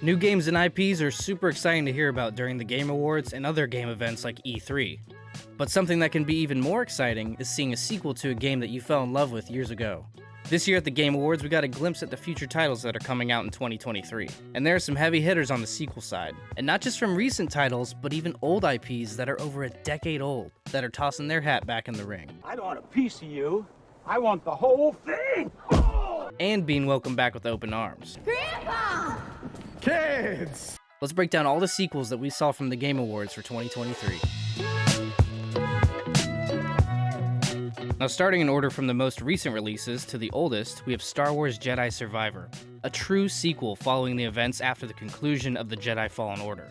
New games and IPs are super exciting to hear about during the Game Awards and other game events like E3. But something that can be even more exciting is seeing a sequel to a game that you fell in love with years ago. This year at the Game Awards, we got a glimpse at the future titles that are coming out in 2023. And there are some heavy hitters on the sequel side. And not just from recent titles, but even old IPs that are over a decade old, that are tossing their hat back in the ring. I don't want a piece of you. I want the whole thing. And being welcomed back with open arms. Grandpa! Kids! Let's break down all the sequels that we saw from the Game Awards for 2023. Now, starting in order from the most recent releases to the oldest, we have Star Wars Jedi Survivor, a true sequel following the events after the conclusion of the Jedi Fallen Order.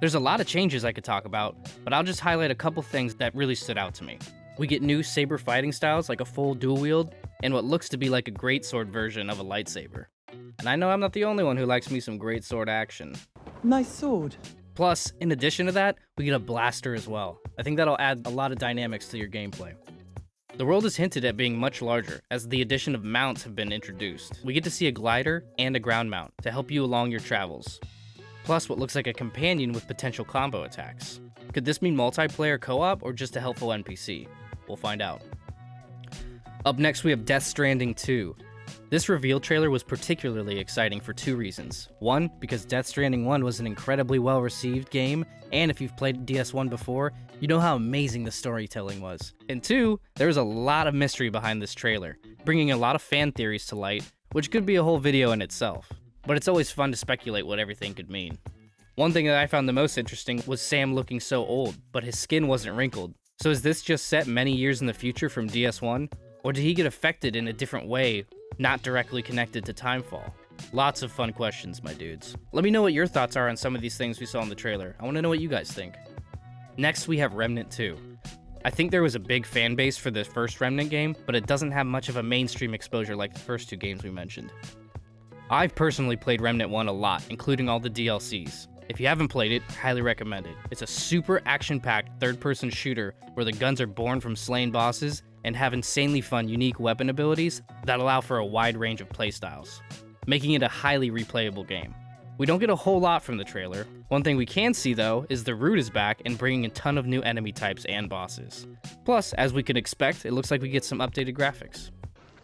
There's a lot of changes I could talk about, but I'll just highlight a couple things that really stood out to me. We get new saber fighting styles like a full dual wield, and what looks to be like a greatsword version of a lightsaber. And I know I'm not the only one who likes me some greatsword action. Nice sword. Plus, in addition to that, we get a blaster as well. I think that'll add a lot of dynamics to your gameplay. The world is hinted at being much larger, as the addition of mounts have been introduced. We get to see a glider and a ground mount to help you along your travels. Plus what looks like a companion with potential combo attacks. Could this mean multiplayer co-op or just a helpful NPC? We'll find out. Up next we have Death Stranding 2. This reveal trailer was particularly exciting for two reasons. One, because Death Stranding 1 was an incredibly well-received game, and if you've played DS1 before, you know how amazing the storytelling was. And two, there was a lot of mystery behind this trailer, bringing a lot of fan theories to light, which could be a whole video in itself. But it's always fun to speculate what everything could mean. One thing that I found the most interesting was Sam looking so old, but his skin wasn't wrinkled. So is this just set many years in the future from DS1? Or did he get affected in a different way, not directly connected to Timefall? Lots of fun questions, my dudes. Let me know what your thoughts are on some of these things we saw in the trailer. I want to know what you guys think. Next, we have Remnant 2. I think there was a big fan base for the first Remnant game, but it doesn't have much of a mainstream exposure like the first two games we mentioned. I've personally played Remnant 1 a lot, including all the DLCs. If you haven't played it, highly recommend it. It's a super action-packed third-person shooter where the guns are born from slaying bosses and have insanely fun, unique weapon abilities that allow for a wide range of playstyles, making it a highly replayable game. We don't get a whole lot from the trailer. One thing we can see though is the Root is back and bringing a ton of new enemy types and bosses. Plus, as we can expect, it looks like we get some updated graphics.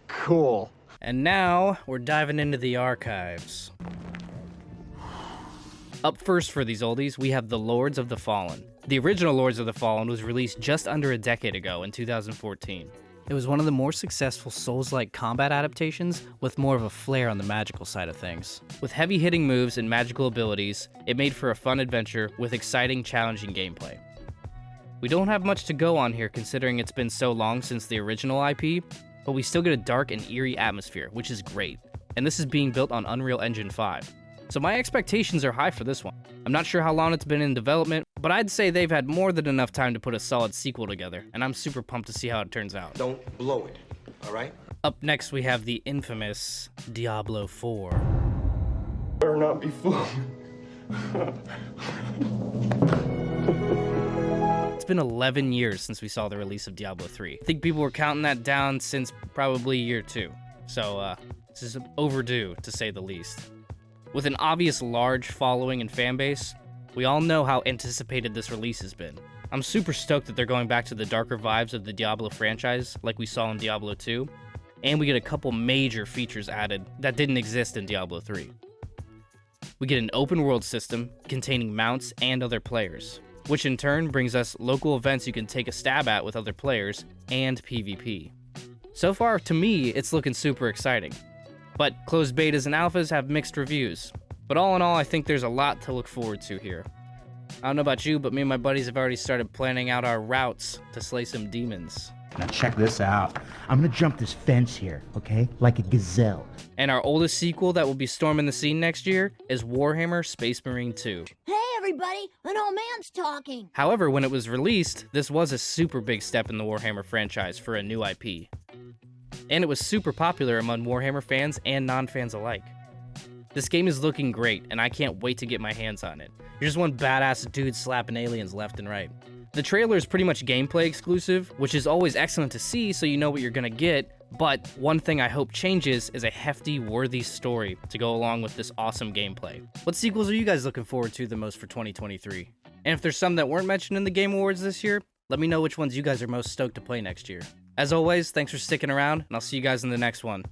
Cool. And now, we're diving into the archives. Up first for these oldies, we have The Lords of the Fallen. The original Lords of the Fallen was released just under a decade ago in 2014. It was one of the more successful Souls-like combat adaptations with more of a flair on the magical side of things. With heavy-hitting moves and magical abilities, it made for a fun adventure with exciting, challenging gameplay. We don't have much to go on here considering it's been so long since the original IP, but we still get a dark and eerie atmosphere, which is great. And this is being built on Unreal Engine 5. So my expectations are high for this one. I'm not sure how long it's been in development, but I'd say they've had more than enough time to put a solid sequel together, and I'm super pumped to see how it turns out. Don't blow it, all right? Up next, we have the infamous Diablo 4. Better not be fooled. It's been 11 years since we saw the release of Diablo 3. I think people were counting that down since probably year 2. So, this is overdue, to say the least. With an obvious large following and fanbase, we all know how anticipated this release has been. I'm super stoked that they're going back to the darker vibes of the Diablo franchise, like we saw in Diablo 2, and we get a couple major features added that didn't exist in Diablo 3. We get an open world system containing mounts and other players, which in turn brings us local events you can take a stab at with other players, and PvP. So far, to me, it's looking super exciting. But closed betas and alphas have mixed reviews. But all in all, I think there's a lot to look forward to here. I don't know about you, but me and my buddies have already started planning out our routes to slay some demons. Now check this out. I'm gonna jump this fence here, okay? Like a gazelle. And our oldest sequel that will be storming the scene next year is Warhammer Space Marine 2. Hey everybody, an old man's talking. However, when it was released, this was a super big step in the Warhammer franchise for a new IP. And it was super popular among Warhammer fans and non-fans alike. This game is looking great, and I can't wait to get my hands on it. You're just one badass dude slapping aliens left and right. The trailer is pretty much gameplay exclusive, which is always excellent to see so you know what you're gonna get, But one thing I hope changes is a hefty, worthy story to go along with this awesome gameplay. What sequels are you guys looking forward to the most for 2023? And if there's some that weren't mentioned in the Game Awards this year, let me know which ones you guys are most stoked to play next year. As always, thanks for sticking around, and I'll see you guys in the next one.